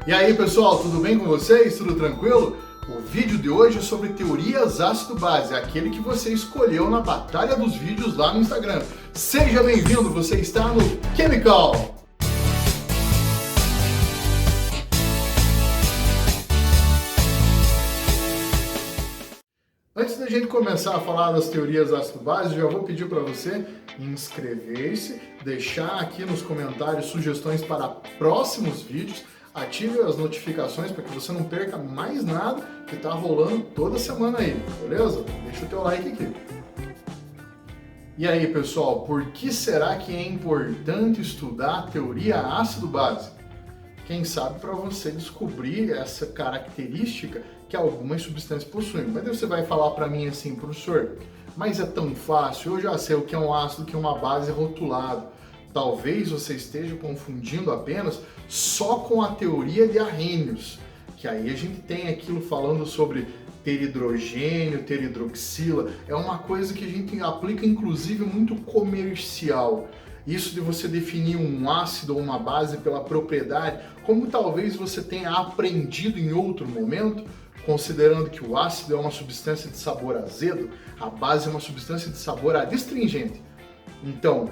E aí pessoal, tudo bem com vocês? Tudo tranquilo? O vídeo de hoje é sobre teorias ácido-base, aquele que você escolheu na batalha dos vídeos lá no Instagram. Seja bem-vindo, você está no Chemical! Antes da gente começar a falar das teorias ácido-base, já vou pedir para você inscrever-se, deixar aqui nos comentários sugestões para próximos vídeos, ative as notificações para que você não perca mais nada que está rolando toda semana aí, beleza? Deixa o teu like aqui. E aí pessoal, por que será que é importante estudar a teoria ácido-base? Quem sabe para você descobrir essa característica que algumas substâncias possuem. Mas você vai falar para mim assim, professor, mas é tão fácil, eu já sei o que é um ácido, o que é uma base rotulado. Talvez você esteja confundindo apenas só com a teoria de Arrhenius, que aí a gente tem aquilo falando sobre ter hidrogênio, ter hidroxila, é uma coisa que a gente aplica inclusive muito comercial. Isso de você definir um ácido ou uma base pela propriedade, como talvez você tenha aprendido em outro momento, considerando que o ácido é uma substância de sabor azedo, a base é uma substância de sabor adstringente. Então,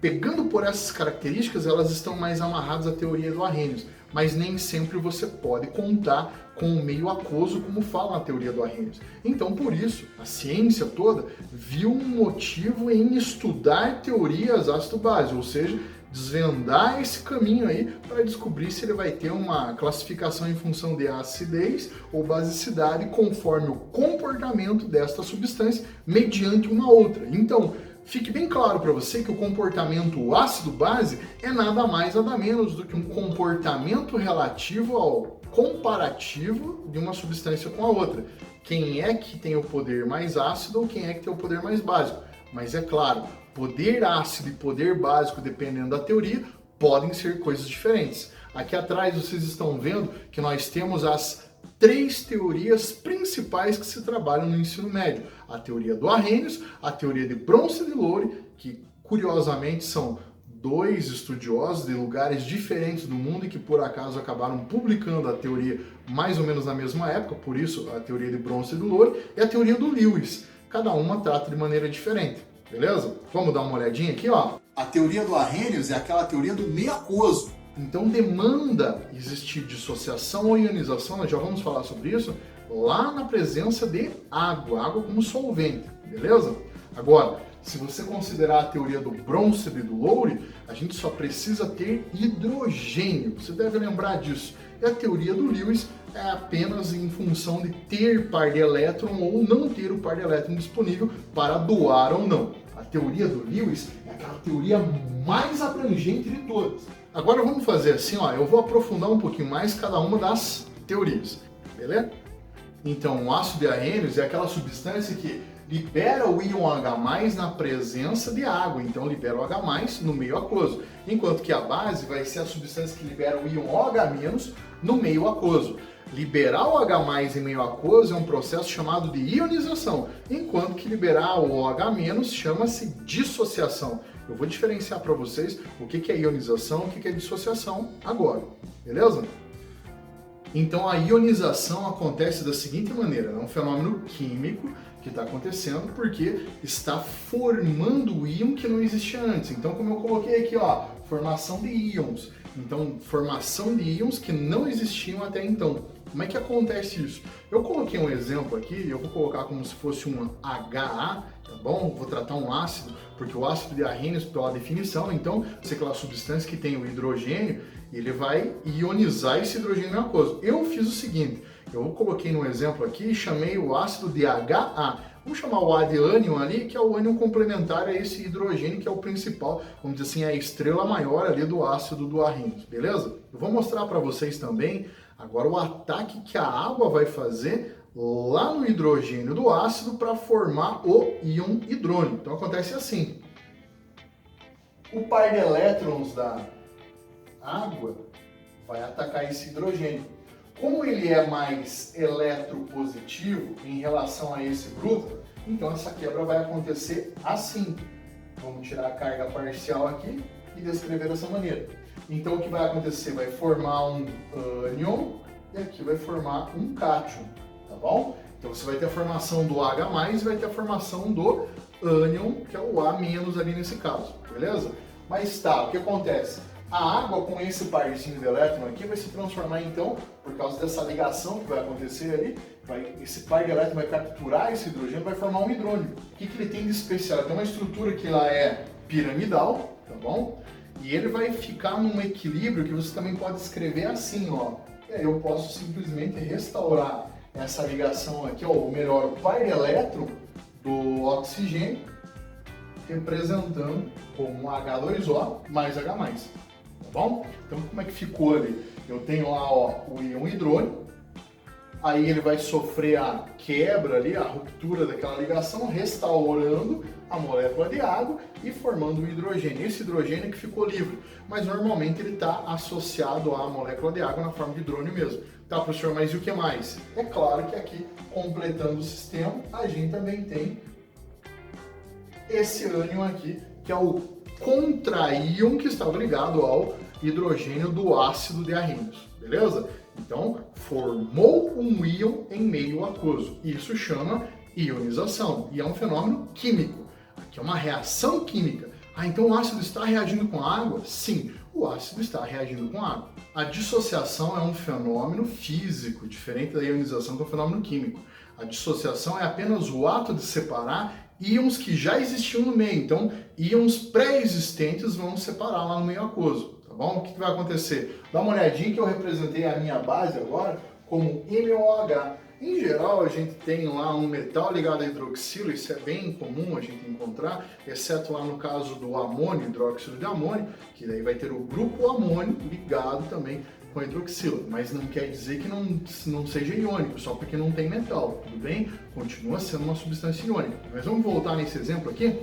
pegando por essas características, elas estão mais amarradas à teoria do Arrhenius, mas nem sempre você pode contar com o meio aquoso, como fala na teoria do Arrhenius. Então, por isso, a ciência toda viu um motivo em estudar teorias ácido-base, ou seja, desvendar esse caminho aí para descobrir se ele vai ter uma classificação em função de acidez ou basicidade conforme o comportamento desta substância mediante uma outra. Então, fique bem claro para você que o comportamento ácido-base é nada mais nada menos do que um comportamento relativo ao comparativo de uma substância com a outra. Quem é que tem o poder mais ácido ou quem é que tem o poder mais básico? Mas é claro, poder ácido e poder básico, dependendo da teoria, podem ser coisas diferentes. Aqui atrás vocês estão vendo que nós temos as três teorias principais que se trabalham no ensino médio. A teoria do Arrhenius, a teoria de Bronsted e Lowry, que curiosamente são dois estudiosos de lugares diferentes do mundo e que por acaso acabaram publicando a teoria mais ou menos na mesma época, por isso a teoria de Bronsted e Lowry, e a teoria do Lewis. Cada uma trata de maneira diferente, beleza? Vamos dar uma olhadinha aqui, ó. A teoria do Arrhenius é aquela teoria do meio aquoso. Então demanda existir dissociação ou ionização, nós já vamos falar sobre isso, lá na presença de água como solvente, beleza? Agora, se você considerar a teoria do Bronsted e do Lowry, a gente só precisa ter hidrogênio, você deve lembrar disso. E a teoria do Lewis é apenas em função de ter par de elétron ou não ter o par de elétron disponível para doar ou não. A teoria do Lewis é aquela teoria mais abrangente de todas. Agora vamos fazer assim, ó, eu vou aprofundar um pouquinho mais cada uma das teorias, beleza? Então, o ácido de Arrhenius é aquela substância que libera o íon H+, na presença de água, então libera o H+, no meio aquoso, enquanto que a base vai ser a substância que libera o íon OH- no meio aquoso. Liberar o H+ em meio aquoso é um processo chamado de ionização, enquanto que liberar o OH- chama-se dissociação. Eu vou diferenciar para vocês o que é ionização e o que é dissociação agora, beleza? Então a ionização acontece da seguinte maneira, é um fenômeno químico que está acontecendo porque está formando o íon que não existia antes. Então, como eu coloquei aqui, ó, formação de íons. Então, formação de íons que não existiam até então. Como é que acontece isso? Eu coloquei um exemplo aqui, eu vou colocar como se fosse um HA, tá bom? Vou tratar um ácido, porque o ácido de Arrhenius, pela definição, então, é aquela substância que tem o hidrogênio, ele vai ionizar esse hidrogênio aquoso. Eu fiz o seguinte, eu coloquei no exemplo aqui e chamei o ácido de HA. Vamos chamar o A de ânion ali, que é o ânion complementar a esse hidrogênio, que é o principal, vamos dizer assim, é a estrela maior ali do ácido do Arrhenius, beleza? Eu vou mostrar para vocês também agora o ataque que a água vai fazer lá no hidrogênio do ácido para formar o íon hidrônio. Então acontece assim, o par de elétrons da água vai atacar esse hidrogênio. Como ele é mais eletropositivo em relação a esse grupo, então essa quebra vai acontecer assim. Vamos tirar a carga parcial aqui e descrever dessa maneira. Então o que vai acontecer? Vai formar um ânion e aqui vai formar um cátion, tá bom? Então você vai ter a formação do H+, e vai ter a formação do ânion, que é o A- ali nesse caso, beleza? Mas tá, o que acontece? A água com esse parzinho de elétron aqui vai se transformar então, por causa dessa ligação que vai acontecer ali, esse par de elétron vai capturar esse hidrogênio e vai formar um hidrônio. O que ele tem de especial? Ele tem uma estrutura que lá é piramidal, tá bom? E ele vai ficar num equilíbrio que você também pode escrever assim, ó. E aí eu posso simplesmente restaurar essa ligação aqui, ó, ou melhor, o par de elétron do oxigênio, representando como H2O mais H+, tá bom? Então como é que ficou ali? Eu tenho lá, ó, o íon hidrônio, aí ele vai sofrer a quebra ali, a ruptura daquela ligação, restaurando a molécula de água e formando o hidrogênio. Esse hidrogênio que ficou livre, mas normalmente ele está associado à molécula de água na forma de hidrônio mesmo. Tá, professor, mas e o que mais? É claro que aqui, completando o sistema, a gente também tem esse ânion aqui, que é o contraíon que estava ligado ao hidrogênio do ácido de Arrhenius, beleza? Então, formou um íon em meio aquoso. Isso chama ionização e é um fenômeno químico. Aqui é uma reação química. Ah, então o ácido está reagindo com água? Sim, o ácido está reagindo com água. A dissociação é um fenômeno físico, diferente da ionização, que é um fenômeno químico. A dissociação é apenas o ato de separar íons que já existiam no meio. Então, íons pré-existentes vão separar lá no meio aquoso. Tá bom? O que vai acontecer? Dá uma olhadinha que eu representei a minha base agora como MOH. Em geral, a gente tem lá um metal ligado a hidroxilo, isso é bem comum a gente encontrar, exceto lá no caso do amônio, hidróxido de amônio, que daí vai ter o grupo amônio ligado também com hidroxilo, mas não quer dizer que não seja iônico, só porque não tem metal, tudo bem? Continua sendo uma substância iônica. Mas vamos voltar nesse exemplo aqui.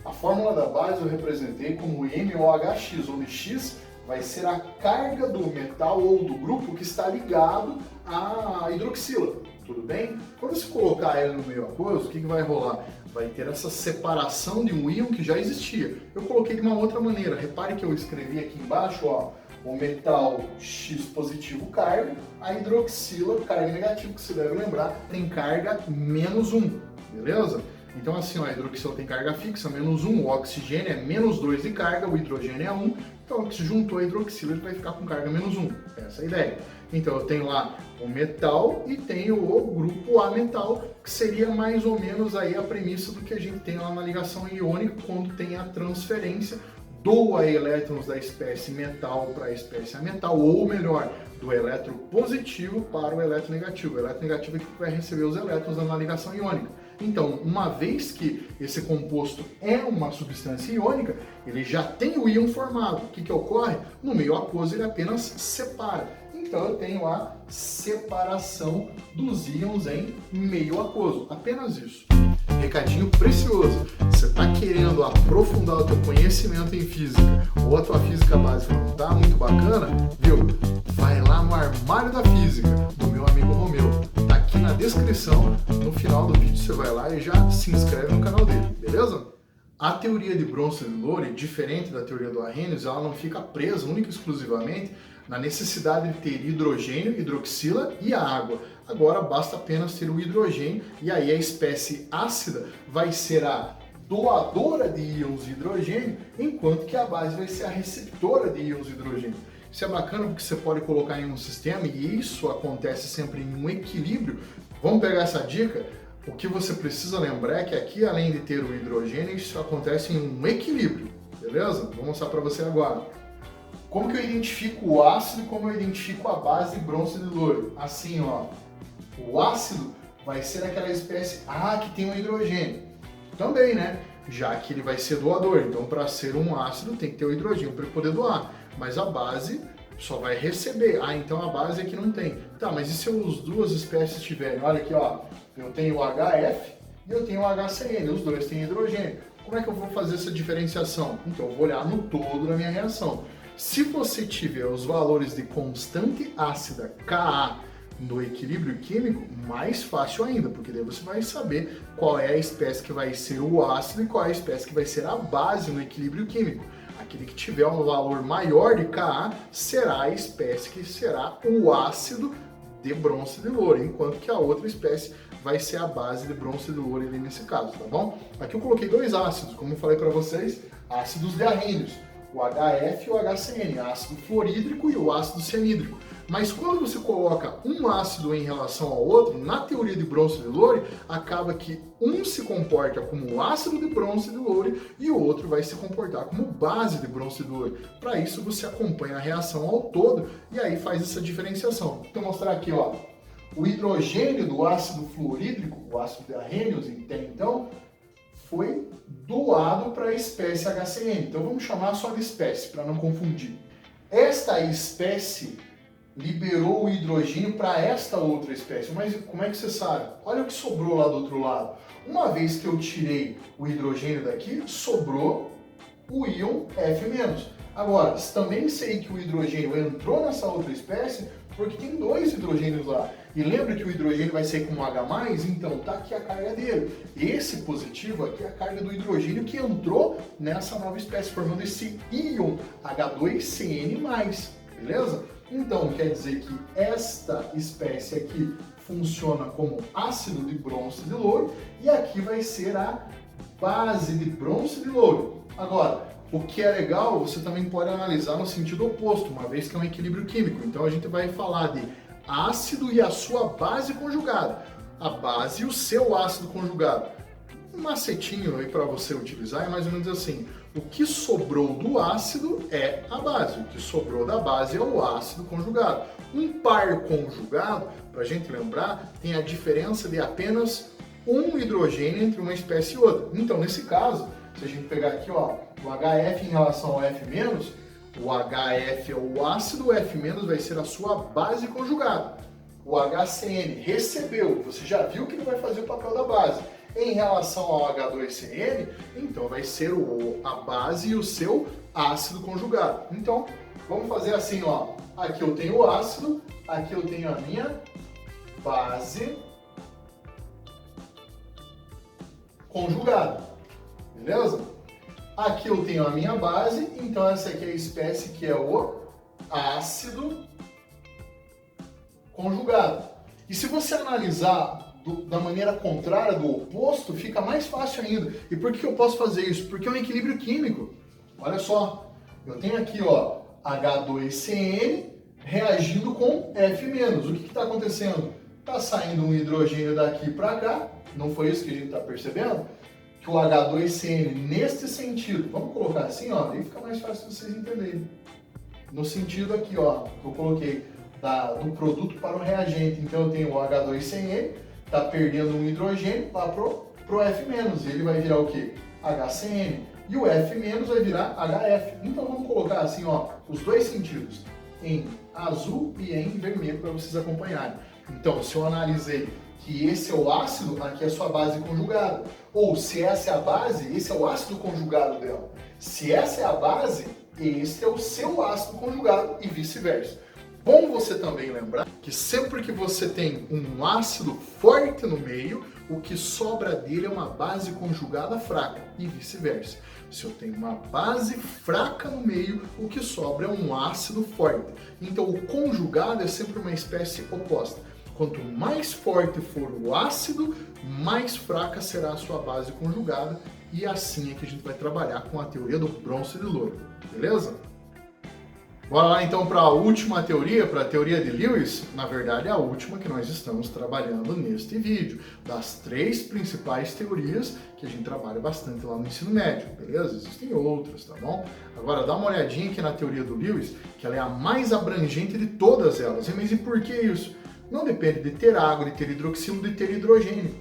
A fórmula da base eu representei como MOHX, onde X vai ser a carga do metal ou do grupo que está ligado à hidroxila, tudo bem? Quando você colocar ele no meio aquoso, o que vai rolar? Vai ter essa separação de um íon que já existia. Eu coloquei de uma outra maneira, repare que eu escrevi aqui embaixo, ó, o metal X positivo carga, a hidroxila carga negativo, que você deve lembrar, tem carga -1, beleza? Então assim, ó, a hidroxila tem carga fixa, -1, o oxigênio é -2 de carga, o hidrogênio é 1, então se juntou a hidroxila ele vai ficar com carga -1, essa é a ideia. Então eu tenho lá o metal e tenho o grupo A metal, que seria mais ou menos aí a premissa do que a gente tem lá na ligação iônica, quando tem a transferência do elétrons da espécie metal para a espécie ametal, ou melhor, do elétron positivo para o elétron negativo. O elétron negativo é que vai receber os elétrons na ligação iônica. Então, uma vez que esse composto é uma substância iônica, ele já tem o íon formado. O que ocorre? No meio aquoso ele apenas separa. Então eu tenho a separação dos íons em meio aquoso. Apenas isso. Recadinho precioso. Você está querendo aprofundar o teu conhecimento em física ou a tua física básica não está muito bacana, viu? Vai lá no Armário da Física, do meu amigo Romeu. Tá aqui na descrição, no final do vídeo você vai lá e já se inscreve no canal dele, beleza? A teoria de Bronsted-Lowry, diferente da teoria do Arrhenius, ela não fica presa única e exclusivamente na necessidade de ter hidrogênio, hidroxila e a água. Agora basta apenas ter o hidrogênio e aí a espécie ácida vai ser a doadora de íons de hidrogênio, enquanto que a base vai ser a receptora de íons de hidrogênio. Isso é bacana porque você pode colocar em um sistema e isso acontece sempre em um equilíbrio. Vamos pegar essa dica? O que você precisa lembrar é que aqui, além de ter o hidrogênio, isso acontece em um equilíbrio, beleza? Vou mostrar para você agora. Como que eu identifico o ácido e como eu identifico a base de Bronsted-Lowry? Assim, ó, o ácido vai ser aquela espécie que tem um hidrogênio. Também, né? Já que ele vai ser doador, então para ser um ácido tem que ter o hidrogênio para ele poder doar. Mas a base só vai receber. Então a base aqui não tem. Tá, mas e se as duas espécies tiverem? Olha aqui, ó, eu tenho o HF e eu tenho o HCN, os dois têm hidrogênio. Como é que eu vou fazer essa diferenciação? Então eu vou olhar no todo da minha reação. Se você tiver os valores de constante ácida Ka no equilíbrio químico, mais fácil ainda, porque daí você vai saber qual é a espécie que vai ser o ácido e qual é a espécie que vai ser a base no equilíbrio químico. Aquele que tiver um valor maior de Ka será a espécie que será o ácido de bronze de louro, enquanto que a outra espécie vai ser a base de bronze de louro ali nesse caso, tá bom? Aqui eu coloquei dois ácidos, como eu falei para vocês, ácidos diarrênios, o HF e o HCN, ácido fluorídrico e o ácido cianídrico. Mas quando você coloca um ácido em relação ao outro, na teoria de bronze de louro, acaba que um se comporta como ácido de bronze de louro e o outro vai se comportar como base de bronze de louro. Para isso você acompanha a reação ao todo e aí faz essa diferenciação. Vou mostrar aqui, ó, o hidrogênio do ácido fluorídrico, o ácido diarrênio, então, foi doado para a espécie HCN. Então vamos chamar só de espécie, para não confundir. Esta espécie liberou o hidrogênio para esta outra espécie. Mas como é que você sabe? Olha o que sobrou lá do outro lado. Uma vez que eu tirei o hidrogênio daqui, sobrou o íon F-. Agora, também sei que o hidrogênio entrou nessa outra espécie porque tem dois hidrogênios lá. E lembra que o hidrogênio vai sair como H+, então tá aqui a carga dele. Esse positivo aqui é a carga do hidrogênio que entrou nessa nova espécie, formando esse íon H2CN+, beleza? Então quer dizer que esta espécie aqui funciona como ácido de bronze de louro e aqui vai ser a base de bronze de louro. Agora, o que é legal, você também pode analisar no sentido oposto, uma vez que é um equilíbrio químico. Então a gente vai falar de ácido e a sua base conjugada. A base e o seu ácido conjugado. Um macetinho aí para você utilizar é mais ou menos assim. O que sobrou do ácido é a base. O que sobrou da base é o ácido conjugado. Um par conjugado, para a gente lembrar, tem a diferença de apenas um hidrogênio entre uma espécie e outra. Então, nesse caso, se a gente pegar aqui, ó, o HF em relação ao F-, o HF é o ácido, o F- vai ser a sua base conjugada. O HCN recebeu, você já viu que ele vai fazer o papel da base. Em relação ao H2CN, então vai ser a base e o seu ácido conjugado. Então, vamos fazer assim, ó. Aqui eu tenho o ácido, aqui eu tenho a minha base conjugada. Beleza? Aqui eu tenho a minha base, então essa aqui é a espécie que é o ácido conjugado. E se você analisar da maneira contrária, do oposto, fica mais fácil ainda. E por que eu posso fazer isso? Porque é um equilíbrio químico. Olha só, eu tenho aqui, ó, H2CN reagindo com F-. O que está acontecendo? Está saindo um hidrogênio daqui para cá, não foi isso que a gente está percebendo? Que o H2CN, neste sentido, vamos colocar assim, ó, aí fica mais fácil de vocês entenderem. No sentido aqui, ó, que eu coloquei do produto para o reagente. Então eu tenho o H2CN, está perdendo um hidrogênio lá pro F-, e ele vai virar o quê? HCN. E o F- vai virar HF. Então vamos colocar assim, ó, os dois sentidos, em azul e em vermelho para vocês acompanharem. Então, se eu analisei que esse é o ácido, aqui é a sua base conjugada. Ou se essa é a base, esse é o ácido conjugado dela. Se essa é a base, esse é o seu ácido conjugado e vice-versa. Bom você também lembrar que sempre que você tem um ácido forte no meio, o que sobra dele é uma base conjugada fraca e vice-versa. Se eu tenho uma base fraca no meio, o que sobra é um ácido forte. Então o conjugado é sempre uma espécie oposta. Quanto mais forte for o ácido, mais fraca será a sua base conjugada e assim é que a gente vai trabalhar com a teoria do bronze de louro, beleza? Bora lá então para a última teoria, para a teoria de Lewis, na verdade é a última que nós estamos trabalhando neste vídeo, das três principais teorias que a gente trabalha bastante lá no ensino médio, beleza? Existem outras, tá bom? Agora dá uma olhadinha aqui na teoria do Lewis, que ela é a mais abrangente de todas elas. Mas e por que isso? Não depende de ter água, de ter hidroxilo, de ter hidrogênio.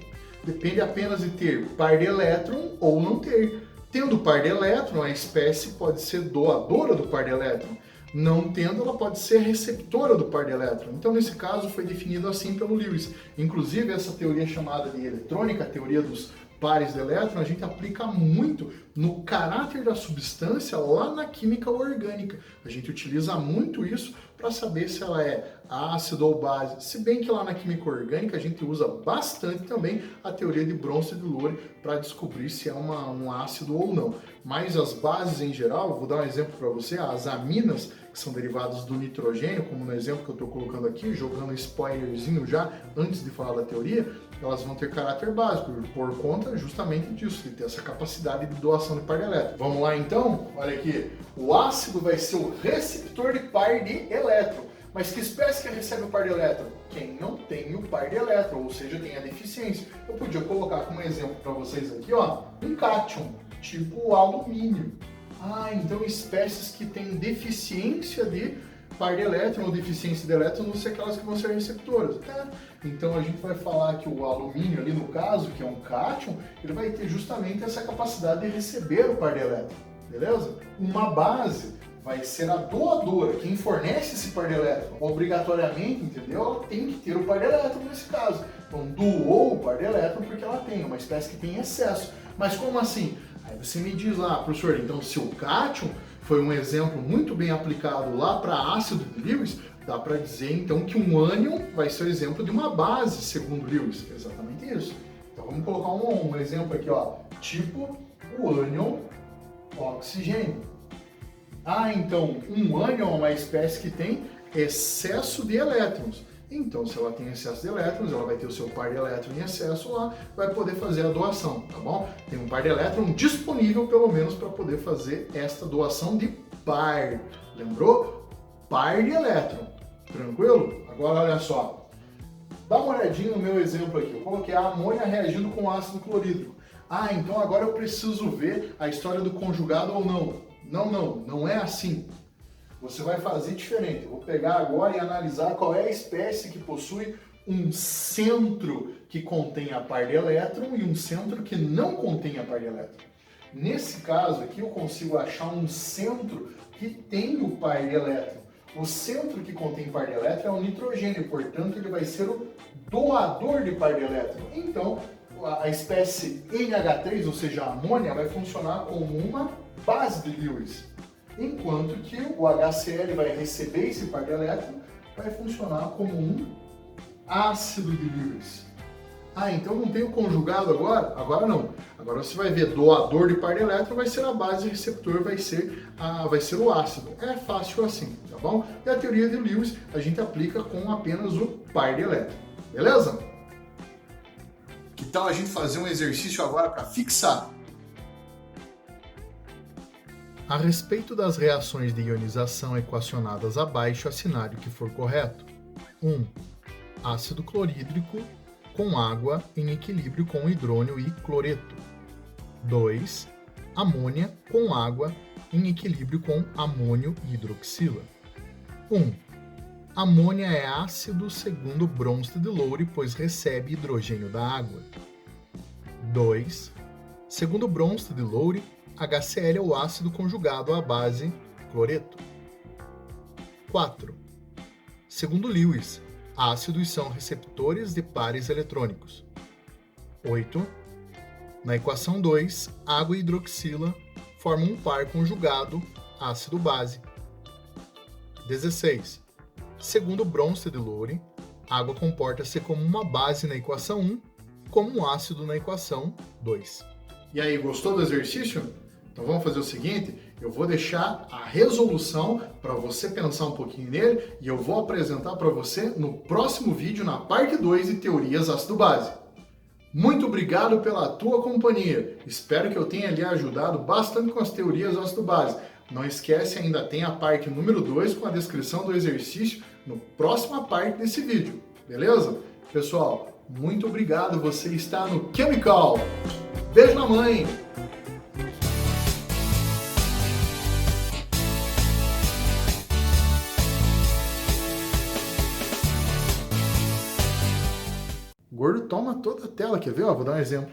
Depende apenas de ter par de elétron ou não ter. Tendo par de elétron, a espécie pode ser doadora do par de elétron. Não tendo, ela pode ser receptora do par de elétron. Então, nesse caso, foi definido assim pelo Lewis. Inclusive, essa teoria chamada de eletrônica, a teoria dos pares de elétron, a gente aplica muito no caráter da substância lá na química orgânica. A gente utiliza muito isso para saber se ela é ácido ou base. Se bem que lá na química orgânica a gente usa bastante também a teoria de bronze de louro para descobrir se é um ácido ou não. mas as bases em geral, vou dar um exemplo para você, as aminas, que são derivadas do nitrogênio, como no exemplo que eu estou colocando aqui, jogando um spoilerzinho já, antes de falar da teoria, elas vão ter caráter básico, por conta justamente disso, de ter essa capacidade de doação de par de elétron. Vamos lá então? Olha aqui, o ácido vai ser o receptor de par de elétron. Mas que espécie que recebe o par de elétron? Quem não tem o par de elétron, ou seja, tem a deficiência. Eu podia colocar como exemplo para vocês aqui, ó, um cátion, tipo alumínio. Então espécies que têm deficiência de par de elétron ou deficiência de elétron vão ser aquelas que vão ser receptoras. Então a gente vai falar que o alumínio ali no caso, que é um cátion, ele vai ter justamente essa capacidade de receber o par de elétron, beleza? Uma base vai ser a doadora, quem fornece esse par de elétron, obrigatoriamente, entendeu? Ela tem que ter o par de elétron nesse caso. Então doou o par de elétron porque ela tem, uma espécie que tem excesso. Mas como assim? Aí você me diz lá, professor, então se o cátion foi um exemplo muito bem aplicado lá para ácido de Lewis, dá para dizer então que um ânion vai ser o exemplo de uma base, segundo Lewis. É exatamente isso. Então vamos colocar um exemplo aqui, ó, tipo o ânion oxigênio. Então um ânion é uma espécie que tem excesso de elétrons. Então, se ela tem excesso de elétrons, ela vai ter o seu par de elétron em excesso lá, vai poder fazer a doação, tá bom? Tem um par de elétron disponível, pelo menos, para poder fazer esta doação de par. Lembrou? Par de elétron. Tranquilo? Agora, olha só. Dá uma olhadinha no meu exemplo aqui. Eu coloquei a amônia reagindo com ácido clorídrico. Então agora eu preciso ver a história do conjugado ou não. Não é assim. Você vai fazer diferente. Eu vou pegar agora e analisar qual é a espécie que possui um centro que contém a par de elétron e um centro que não contém a par de elétron. Nesse caso aqui eu consigo achar um centro que tem o par de elétron. O centro que contém par de elétron é o nitrogênio, portanto ele vai ser o doador de par de elétron. Então a espécie NH3, ou seja, a amônia, vai funcionar como uma base de Lewis. Enquanto que o HCl vai receber esse par de elétron, vai funcionar como um ácido de Lewis. Então não tem o conjugado agora? Agora não. Agora você vai ver doador de par de elétron, vai ser a base, receptor vai ser o ácido. É fácil assim, tá bom? E a teoria de Lewis a gente aplica com apenas o par de elétron. Beleza? Que tal a gente fazer um exercício agora para fixar? A respeito das reações de ionização equacionadas abaixo, assinale o que for correto. 1. Ácido clorídrico com água em equilíbrio com hidrônio e cloreto. 2. Amônia com água em equilíbrio com amônio e hidroxila. 1. Amônia é ácido segundo Bronsted-Lowry, pois recebe hidrogênio da água. 2. Segundo Bronsted-Lowry, HCl é o ácido conjugado à base cloreto. 4. Segundo Lewis, ácidos são receptores de pares eletrônicos. 8. Na equação 2, água e hidroxila formam um par conjugado ácido-base. 16. Segundo Bronsted-Lowry, água comporta-se como uma base na equação 1, como um ácido na equação 2. E aí, gostou do exercício? Então vamos fazer o seguinte, eu vou deixar a resolução para você pensar um pouquinho nele e eu vou apresentar para você no próximo vídeo, na parte 2 de Teorias Ácido-Base. Muito obrigado pela tua companhia. Espero que eu tenha lhe ajudado bastante com as teorias ácido-base. Não esquece, ainda tem a parte número 2 com a descrição do exercício na próxima parte desse vídeo. Beleza? Pessoal, muito obrigado. Você está no Chemical. Beijo na mãe! O gordo toma toda a tela, quer ver? Vou dar um exemplo.